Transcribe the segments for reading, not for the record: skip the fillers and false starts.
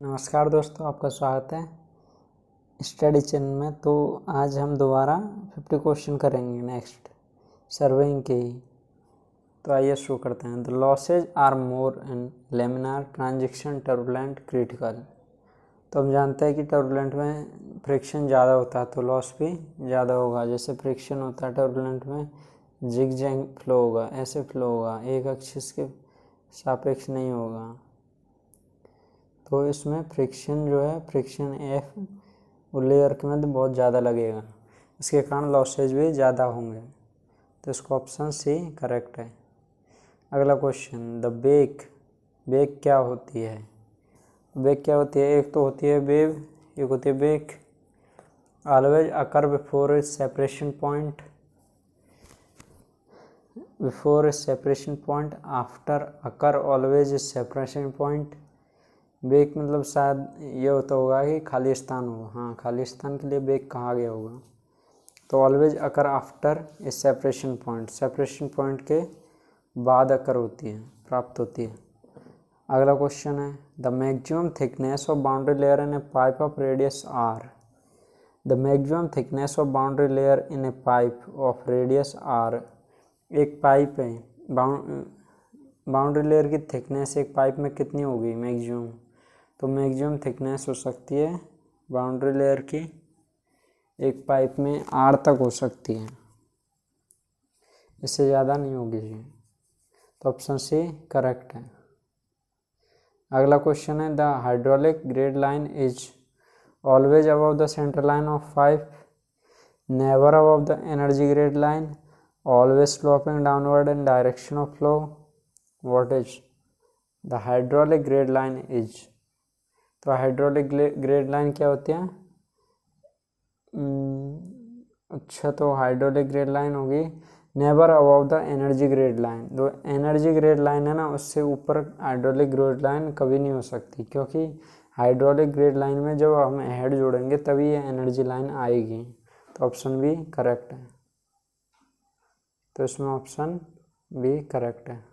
नमस्कार दोस्तों, आपका स्वागत है स्टडी चैनल में। तो आज हम दोबारा 50 क्वेश्चन करेंगे नेक्स्ट सर्वेइंग के ही। तो आइए शुरू करते हैं। The losses are more in laminar transition turbulent critical. तो हम जानते हैं कि टर्बुलेंट में फ्रिक्शन ज़्यादा होता है तो लॉस भी ज़्यादा होगा। जैसे फ्रिक्शन होता है टर्बुलेंट में, जिग जैग फ्लो होगा, ऐसे फ्लो होगा, एक एक्सिस के सापेक्ष नहीं होगा। तो इसमें फ्रिक्शन जो है, फ्रिक्शन एफ वो लेयर के मध्य बहुत ज़्यादा लगेगा, इसके कारण लॉसेज भी ज़्यादा होंगे। तो इसका ऑप्शन सी करेक्ट है। अगला क्वेश्चन, द बेक क्या होती है? बेक क्या होती है? एक तो होती है वेव, एक होती है बेक। ऑलवेज अकर बिफोर सेपरेशन पॉइंट, आफ्टर अकर ऑलवेज सेपरेशन पॉइंट। बेक मतलब शायद ये होता होगा कि खाली स्थान होगा। हाँ, खाली स्थान के लिए बेक कहा गया होगा। तो always occur after a separation point, separation point के बाद अकर होती है, प्राप्त होती है। अगला क्वेश्चन है, the maximum thickness of boundary layer in a pipe of radius R. The maximum thickness of boundary layer in a pipe of radius R. एक पाइप है, बाउंड्री लेयर की थिकनेस एक पाइप में कितनी होगी मैक्सिमम? तो maximum thickness हो सकती है बाउंड्री लेयर की एक पाइप में आर तक हो सकती है, इससे ज़्यादा नहीं होगी जी। तो ऑप्शन सी करेक्ट है। अगला क्वेश्चन है, the hydraulic grade line is always above the centre line of pipe, never above the energy grade line, always sloping downward in direction of flow. What is the hydraulic grade line is? तो hydraulic grade line क्या होती है? अच्छा, तो hydraulic grade line होगी never above the energy grade line. जो energy grade line है ना, उससे ऊपर हाइड्रोलिक ग्रेड लाइन कभी नहीं हो सकती, क्योंकि हाइड्रोलिक ग्रेड लाइन में जब हम हेड जोड़ेंगे तभी ये एनर्जी लाइन आएगी। तो ऑप्शन बी करेक्ट है। तो इसमें ऑप्शन बी करेक्ट है।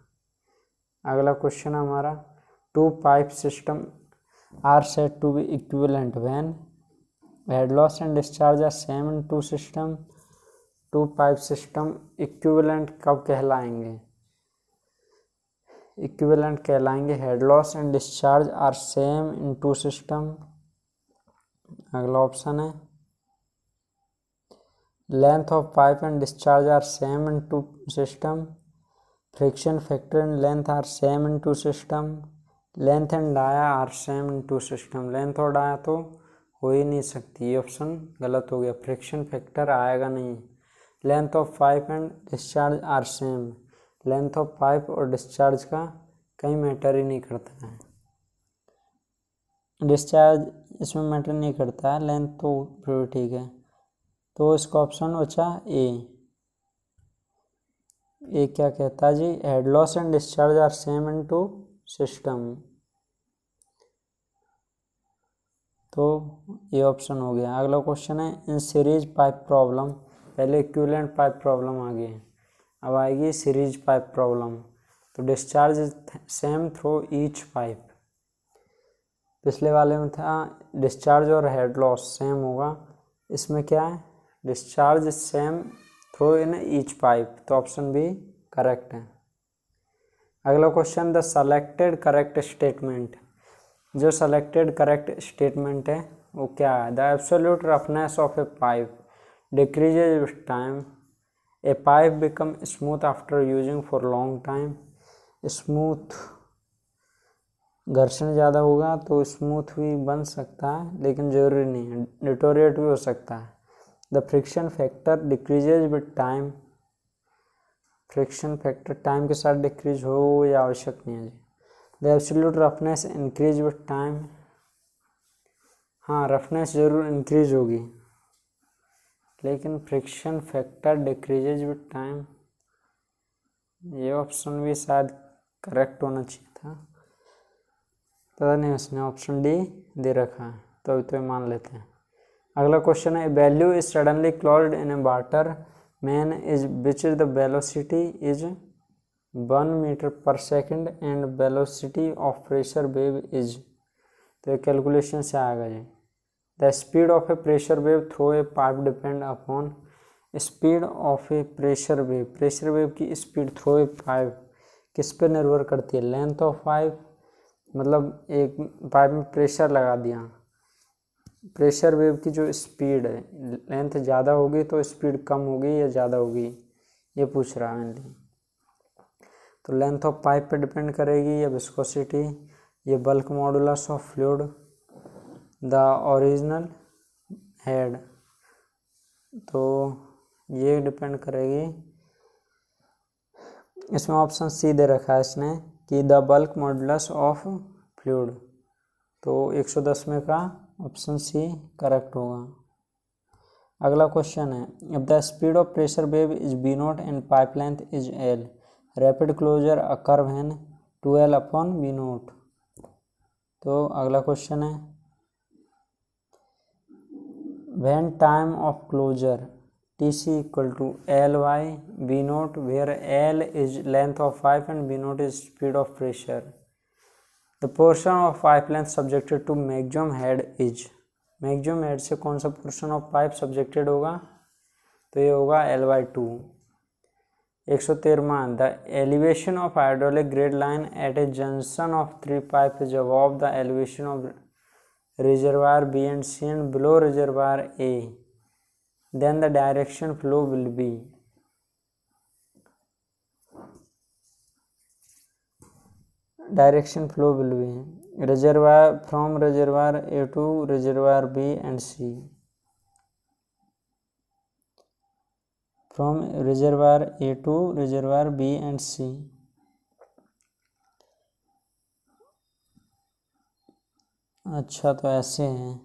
अगला क्वेश्चन है हमारा, two pipe system are said to be equivalent when head loss and discharge are same in two system. Two pipe system equivalent कब कहलाएंगे? इक्विवेलेंट कहलाएंगे head loss and discharge are same in two system. अगला option है, length of pipe and discharge are same in two system, friction factor and length are same in two system, length and dia are same in two system. Length और dia तो हो ही नहीं सकती, ये option गलत हो गया, फ्रिक्शन फैक्टर आएगा नहीं। Length of pipe and discharge are same, length of pipe और डिस्चार्ज का कहीं मैटर ही नहीं करता है। डिस्चार्ज इसमें मैटर नहीं करता है, लेंथ तो फिर ठीक है। तो इसका ऑप्शन बचा ए क्या कहता है जी? Head loss and discharge are same in two system. तो ये ऑप्शन हो गया। अगला क्वेश्चन है, इन सीरीज पाइप प्रॉब्लम, पहले इक्विवेलेंट पाइप प्रॉब्लम आ गई, अब आएगी सीरीज पाइप प्रॉब्लम। तो discharge same through each pipe, पिछले वाले में था डिस्चार्ज और हेड लॉस सेम होगा, इसमें क्या है? Discharge same through in each pipe. तो ऑप्शन बी करेक्ट है। अगला question, the selected correct statement. जो सेलेक्टेड करेक्ट स्टेटमेंट है वो क्या है? The absolute roughness of a pipe decreases with time, A pipe become smooth after using for long time. Smooth, घर्षण ज़्यादा होगा तो स्मूथ भी बन सकता है, लेकिन ज़रूरी नहीं है, डिटोरिएट भी हो सकता है। The friction factor decreases with time, friction factor time के साथ डिक्रीज हो या आवश्यक नहीं है जी। The absolute roughness increase with time, हाँ रफनेस जरूर इंक्रीज होगी, लेकिन friction factor decreases with time, ये ऑप्शन भी शायद करेक्ट होना चाहिए था, पता नहीं उसने ऑप्शन डी दे रखा है, तो अभी तो मान लेते हैं। अगला क्वेश्चन है, valve is suddenly closed in a water main is which is the velocity is 1 metre per second and velocity of pressure wave is तो ये कैलकुलेशन से आएगा जी। The speed of a pressure wave through a pipe depend upon speed of a pressure wave की speed through a pipe किस पे निर्भर करती है? लेंथ ऑफ पाइप, मतलब एक पाइप में प्रेशर लगा दिया, प्रेशर वेव की जो स्पीड है, लेंथ ज़्यादा होगी तो स्पीड कम होगी या ज़्यादा होगी, ये पूछ रहा है मेनली। तो लेंथ ऑफ पाइप पे डिपेंड करेगी या विस्कोसिटी, ये bulk modulus of fluid, the original head, तो ये डिपेंड करेगी। इसमें ऑप्शन सी दे रखा है इसने कि the bulk modulus of fluid, तो 110 में का ऑप्शन सी करेक्ट होगा। अगला क्वेश्चन है, if the speed of pressure wave is B naught and pipe length is L, rapid closure occur when 2l upon B naught. तो अगला question है, when time of closure TC equal to L by B naught, where L is length of pipe and B naught is speed of pressure. The portion of pipe length subjected to maximum head is, maximum head से कौन सा portion of pipe subjected होगा? तो ये होगा L by 2। 113, the elevation of hydraulic grade line at a junction of 3 pipe is above the elevation of reservoir B and C and below reservoir A, then the direction flow will be, reservoir from reservoir A to reservoir B and C, from reservoir A to reservoir B and C। अच्छा, तो ऐसे हैं,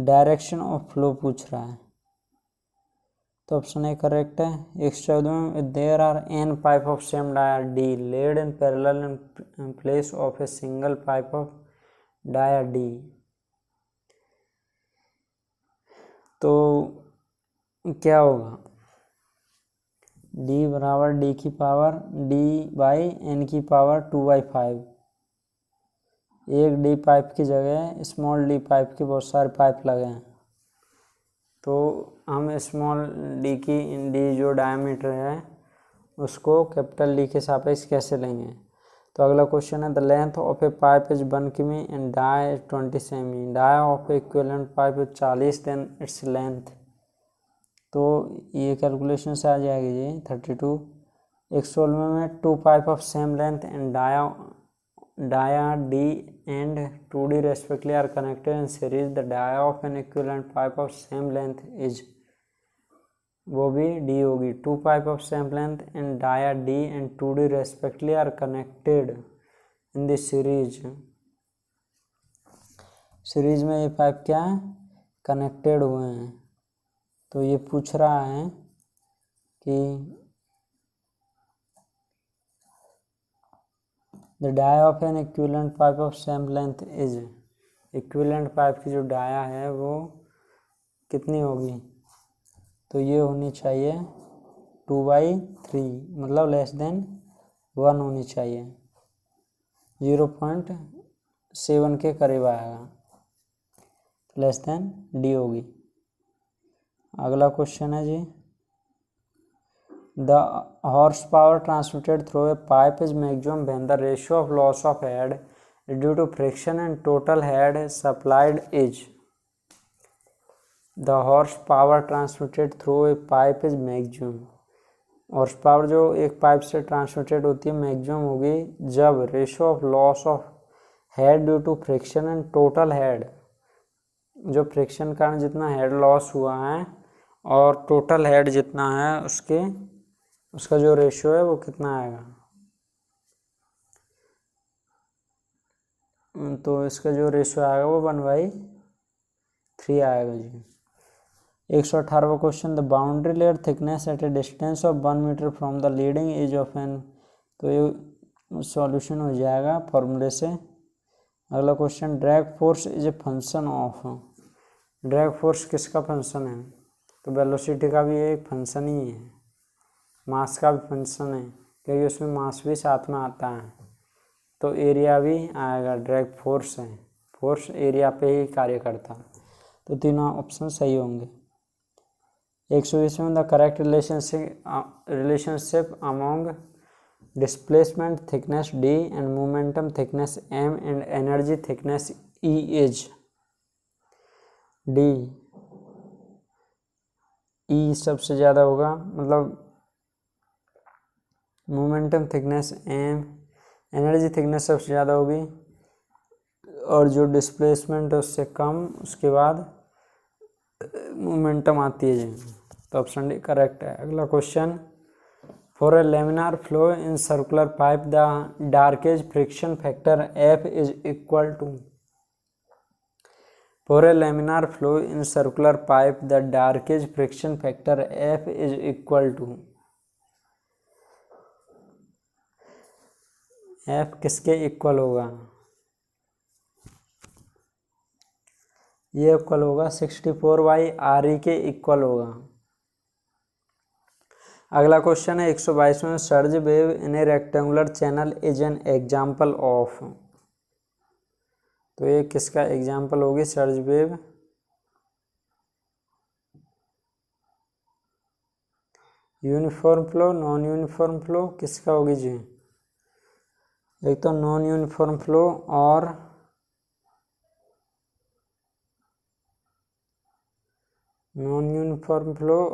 direction of flow पूछ रहा है, तो option A correct है। 114 में, there are N pipe of same dia D laid in parallel in place of a single pipe of dia D, तो क्या होगा? डी बराबर डी की पावर डी बाई एन की पावर 2/5। एक डी पाइप की जगह स्मॉल डी पाइप के बहुत सारे पाइप लगे हैं, तो हम स्मॉल डी की डी जो डायमीटर है उसको कैपिटल डी के सापेक्ष कैसे लेंगे? तो अगला क्वेश्चन है, the length of a pipe is 1 किमी एंड डाया इज 20 सेमी, dia of equivalent pipe is 40, then its length, तो ये कैलकुलेशन से आ जाएगी जी 32। 116 में, 2 pipe of same length and dia D and 2D respectively are connected in series, the dia of an equivalent pipe of same length is, वो भी D होगी। 2 pipe of same length and dia D and 2D respectively are connected in the series, series में ये pipe क्या है? Connected हुए हैं, तो ये पूछ रहा है कि the dia of an equivalent pipe of same length is, equivalent pipe की जो डाया है वो कितनी होगी? तो ये होनी चाहिए 2/3, मतलब लेस देन 1 होनी चाहिए, 0.7 के करीब आएगा, लेस देन डी होगी। अगला क्वेश्चन है जी, the horsepower transmitted through a pipe is maximum when the ratio of loss of head due to friction and total head supplied is, the horsepower transmitted through a pipe is maximum, horse power जो एक pipe से transmitted होती है maximum होगी जब ratio of loss of head due to friction and total head, जो friction के कारण जितना हेड लॉस हुआ है और टोटल हेड जितना है उसका जो रेशियो है वो कितना आएगा? तो इसका जो रेशियो आएगा वो 1/3 आएगा जी। 118वां question, the boundary layer thickness at a distance of 1 metre from the leading edge of an, तो ये सॉल्यूशन हो जाएगा फॉर्मूले से। अगला question, drag force is a function of, drag force किसका फंक्शन है? तो वेलोसिटी का भी एक फंक्शन ही है, मास का भी फंक्शन है, क्योंकि उसमें मास भी साथ में आता है। तो एरिया भी आएगा, ड्रैग फोर्स है, फोर्स एरिया पे ही कार्य करता। तो तीनों ऑप्शन सही होंगे। 120 the correct relationship among displacement thickness d and momentum thickness m and energy thickness E is d। E सबसे ज़्यादा होगा, मतलब momentum thickness m, energy thickness सबसे ज़्यादा होगी, और जो डिस्प्लेसमेंट है उससे कम, उसके बाद मोमेंटम आती है जी। तो ऑप्शन डी करेक्ट है। अगला question, for a laminar flow in circular pipe the Darcy friction factor F is equal to. For a laminar flow in circular pipe the Darcy friction factor F is equal to. F किसके equal होगा? ये equal होगा 64/RE के equal होगा। अगला question है 122 में, surge wave in A rectangular channel is an example of. तो ये किसका एग्जाम्पल होगी surge wave? Uniform flow, non uniform flow, किसका होगी जी? एक तो नॉन यूनिफॉर्म फ्लो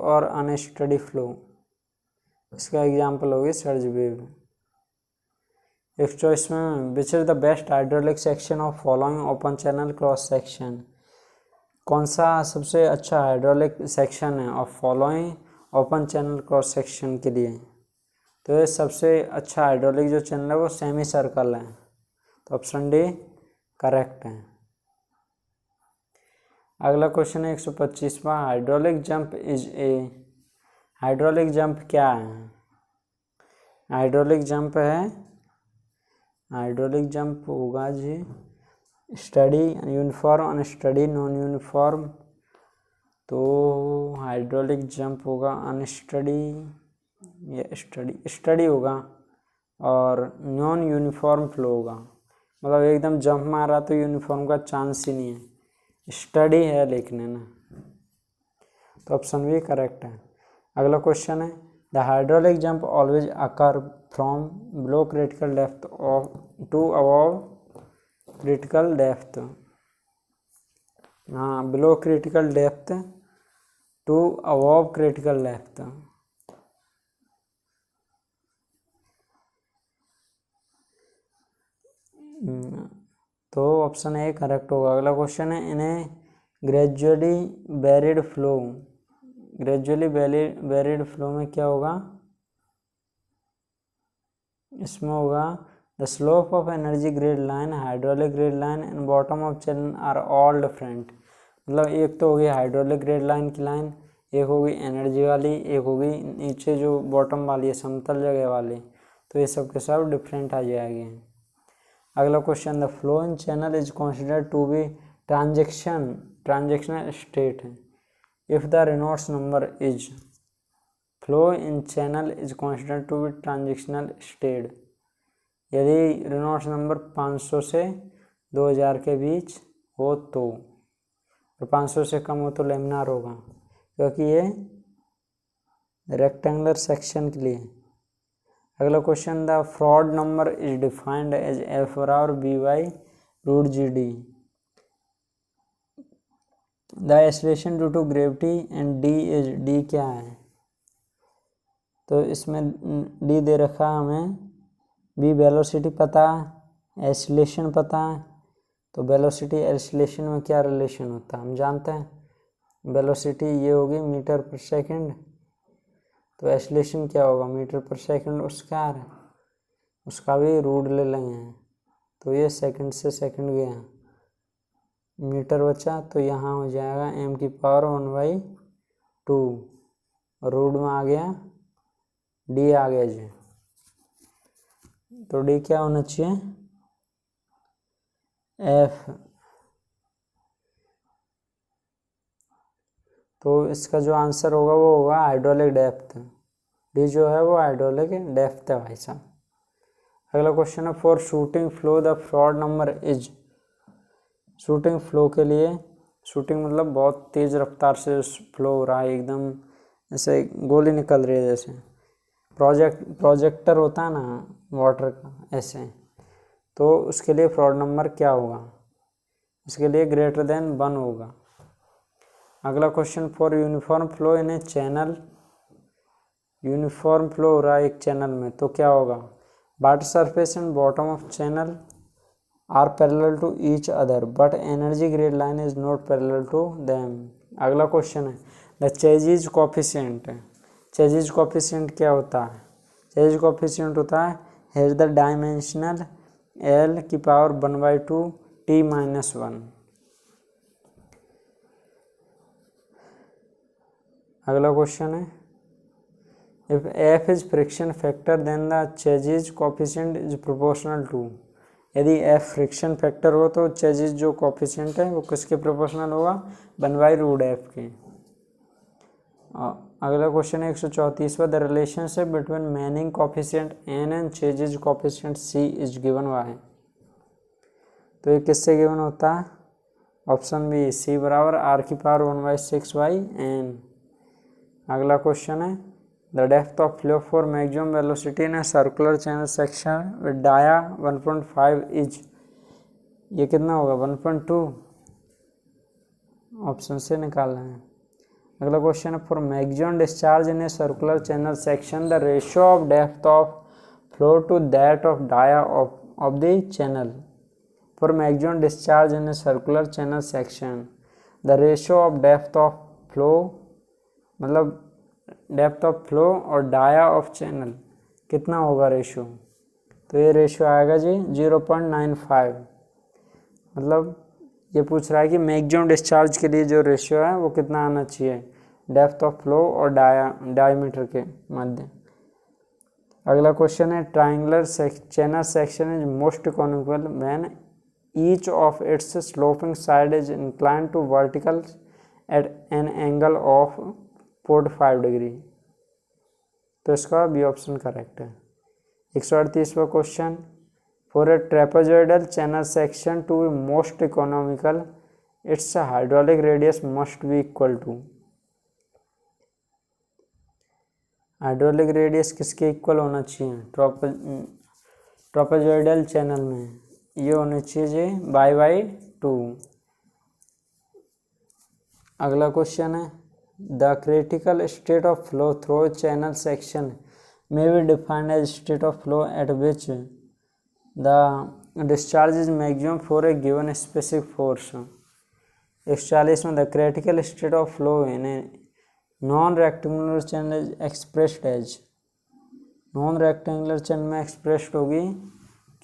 और अनस्टडी फ्लो, इसका एग्जाम्पल होगी सर्ज वेव। 124 में, विच is the best hydraulic section of following open channel cross section. कौन सा सबसे अच्छा हाइड्रोलिक सेक्शन है of following open channel cross section के लिए? तो ये सबसे अच्छा हाइड्रोलिक जो चैनल है वो सेमी सर्कल है। तो ऑप्शन डी करेक्ट है। अगला क्वेश्चन है 125वां, hydraulic jump is a. Hydraulic jump क्या है? हाइड्रोलिक जंप है, हाइड्रोलिक जंप होगा जी steady, uniform, unsteady, non uniform. तो हाइड्रोलिक जंप होगा अनस्टडी या स्टडी होगा, और नॉन यूनिफॉर्म फ्लो होगा, मतलब एकदम जंप मारा तो यूनिफॉर्म का चांस ही नहीं है, स्टडी है लेकिन, है ना। तो ऑप्शन भी करेक्ट है। अगला क्वेश्चन है, the hydraulic jump always occur from below critical depth to above critical depth. हाँ, below critical depth to above critical depth. तो ऑप्शन ए करेक्ट होगा। अगला क्वेश्चन है, इन्हें gradually varied flow, gradually varied flow में क्या होगा? इसमें होगा the slope of energy grade line, hydraulic grade line and bottom of channel are all different. मतलब एक तो होगी हाइड्रोलिक ग्रेड लाइन की लाइन, एक होगी एनर्जी वाली, एक होगी नीचे जो बॉटम वाली है समतल जगह वाली, तो ये सब के सब डिफरेंट आ जाएंगे। अगला question, the flow in channel is considered to be transitional state है if the Reynolds number is. Flow in channel is considered to be transitional state यदि रेनॉल्ड्स नंबर 500 से 2000 के बीच हो तो, और 500 से कम हो तो लेमिनार होगा, क्योंकि ये रेक्टेंगुलर सेक्शन के लिए। अगला question, the Froude number is defined as F बराबर B by root G D. The acceleration due to gravity and D is, D क्या है? तो इसमें डी दे रखा है हमें, बी वेलोसिटी पता है, एक्सेलरेशन पता है। तो वेलोसिटी एक्सेलरेशन में क्या रिलेशन होता है हम जानते हैं। वेलोसिटी ये होगी मीटर पर सेकंड, तो एक्सेलरेशन क्या होगा मीटर पर सेकंड उसका उसका भी रूट ले लेंगे, तो ये सेकंड से सेकंड गया, मीटर बचा, तो यहाँ हो जाएगा m की पावर 1/2, रूट में आ गया d आ गया जी। तो d क्या होना चाहिए? f। तो इसका जो आंसर होगा वो होगा हाइड्रोलिक डेप्थ। d जो है वो हाइड्रोलिक डेप्थ है भाई साहब। अगला क्वेश्चन है for shooting flow the Froude number is. Shooting flow के लिए, शूटिंग मतलब बहुत तेज़ रफ्तार से फ्लो हो रहा है, एकदम ऐसे गोली निकल रही है जैसे प्रोजेक्टर होता है ना वाटर का, ऐसे। तो उसके लिए फ्रॉड नंबर क्या होगा? इसके लिए ग्रेटर देन 1 होगा। अगला question for uniform flow in a channel. Uniform flow हो रहा है एक चैनल में, तो क्या होगा? Water surface and bottom of channel are parallel to each other but energy grade line is not parallel to them. अगला क्वेश्चन है the Chezy's coefficient. Chezy's coefficient क्या होता है? चेजिज कोफिशिएंट होता है हेज द डायमेंशनल एल की power 1/2 t-1। अगला question है if F is friction factor then the Chezy's coefficient is proportional to. यदि एफ फ्रिक्शन फैक्टर हो तो चेजिज जो कोफिशिएंट है वो किसके प्रोपोर्शनल होगा? 1/√f के। अगला क्वेश्चन है 134वां the relationship between Manning coefficient n and Chezy's coefficient c is given by. तो ये किससे गिवन होता है? ऑप्शन बी c बराबर r⁴ 1/6/n। अगला क्वेश्चन है the depth of flow for maximum velocity in circular channel section with dia 1.5 is. ये कितना होगा? 1.2। ऑप्शन से निकालना है। अगला क्वेश्चन है for maximum discharge in a circular channel section the ratio of depth of flow to that of dia of the channel. For maximum discharge in a circular channel section the ratio of depth of flow, मतलब depth of flow और dia of channel कितना होगा ratio? तो ये ratio आएगा जी 0.95। मतलब ये पूछ रहा है कि मैक्सिमम डिस्चार्ज के लिए जो रेशियो है वो कितना आना चाहिए डेप्थ ऑफ फ्लो और डायमीटर के मध्य। अगला क्वेश्चन है triangular channel section is most economical when each of its sloping side is inclined to vertical at an angle of 45 degree. तो इसका बी ऑप्शन करेक्ट है। 138वां question for a trapezoidal channel section to be most economical its hydraulic radius must be equal to. Hydraulic radius किसके equal होना चाहिए? Trapezoidal channel में ये होना चाहिए जी y/2। अगला क्वेश्चन है the critical state of flow through channel section may be defined as state of flow at which the discharge is maximum for a given specific force। 140 में the critical state of flow in a non-rectangular channel is expressed as। Non rectangular channel में expressed होगी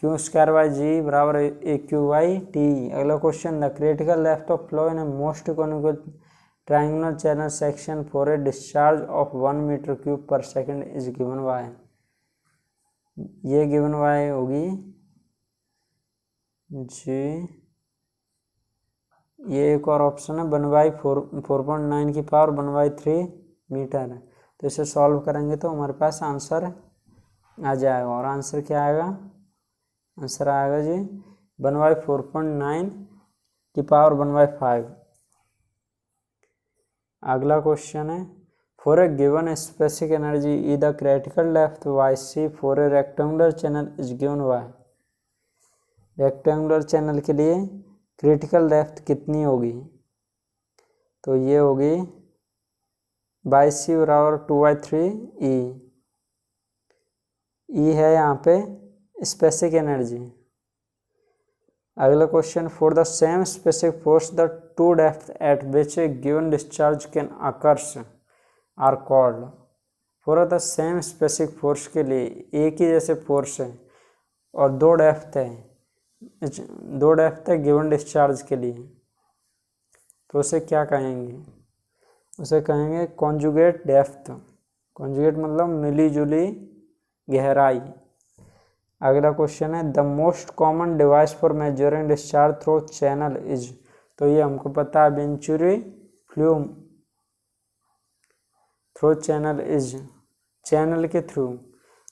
q² बराबर aq/t। अगला question the critical depth of flow in a most economical triangular channel section for a discharge of 1 m³ पर second is given bye. ये given by होगी जी, ये एक और ऑप्शन है 1/4.9 की पावर 1/3 मीटर है। तो इसे सॉल्व करेंगे तो हमारे पास आंसर आ जाएगा। और आंसर क्या आएगा? आंसर आएगा जी 1/4.9 की पावर 1/5। अगला क्वेश्चन है for a given specific energy E the critical depth yc for a rectangular channel is given bye. Rectangular channel के लिए क्रिटिकल डेप्थ कितनी होगी? तो ये होगी yc बराबर 2/3 ई है यहाँ पे स्पेसिफिक एनर्जी। अगला question for the same specific force the two depth at which a given discharge can occurs are called. For the same specific force के लिए एक ही जैसे फोर्स है और दो डेप्थ है गिवन डिस्चार्ज के लिए, तो उसे क्या कहेंगे? उसे कहेंगे कॉन्जुगेट डेप्थ। कॉन्जुगेट मतलब मिली जुली गहराई। अगला क्वेश्चन है the most common device for measuring discharge through channel is. तो ये हमको पता है venturi flume through channel is, channel के थ्रू।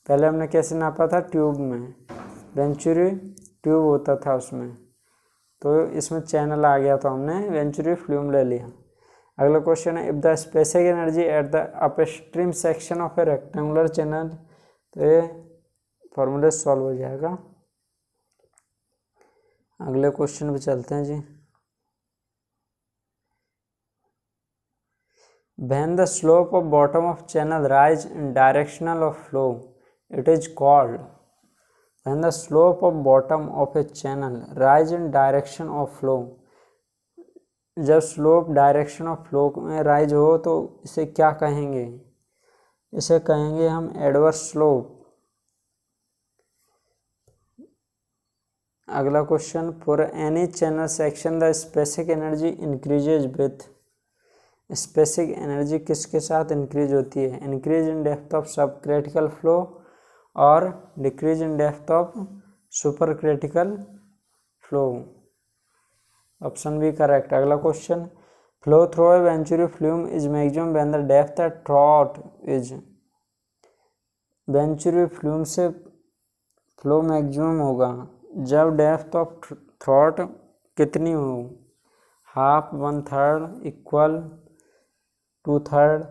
पहले हमने कैसे नापा था? ट्यूब में। वेंचुरी ट्यूब होता था उसमें, तो इसमें चैनल आ गया तो हमने वेंचुरी फ्लूम ले लिया। अगला क्वेश्चन है, if the specific energy at the upstream section of A rectangular channel, तो ये फॉर्मूला सॉल्व हो जाएगा। अगले क्वेश्चन पे चलते हैं जी। When the slope of bottom of channel rise in directional of flow, it is called. When the slope of bottom of a channel rise in direction of flow, जब slope direction of flow में rise हो तो इसे क्या कहेंगे? इसे कहेंगे हम एडवर्स स्लोप। अगला question, for any channel section the specific energy increases with, specific energy किसके साथ इंक्रीज होती है? Increase in depth of sub critical flow और decrease in depth of super critical flow. Option B correct. अगला question, flow through a venturi flume is maximum when the depth at throat is, venturi flume से flow maximum होगा जब depth of throat कितनी हो? Half, 1/3, equal, 2/3।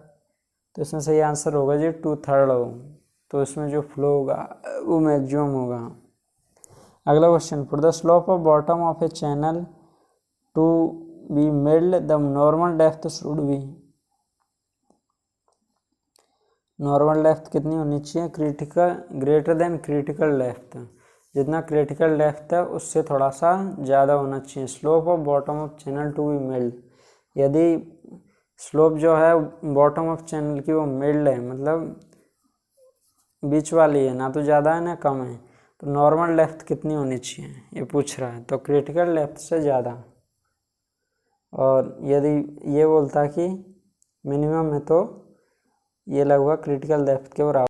तो इसमें सही answer होगा जी 2/3 हो, तो इसमें जो फ्लो होगा वो मैक्सिमम होगा। अगला question, for the slope of bottom of a channel to be mild the normal depth should be, normal depth कितनी होनी चाहिए? Critical greater than critical depth, जितना क्रिटिकल डेप्थ है उससे थोड़ा सा ज़्यादा होना चाहिए। Slope of bottom of channel to be mild, यदि स्लोप जो है बॉटम ऑफ चैनल की वो मिल्ड है, मतलब बीच वाली है, ना तो ज़्यादा है ना कम है, तो नॉर्मल डेप्थ कितनी होनी चाहिए ये पूछ रहा है, तो क्रिटिकल डेप्थ से ज़्यादा। और यदि ये बोलता कि मिनिमम है तो ये लगभग क्रिटिकल डेप्थ के बराबर।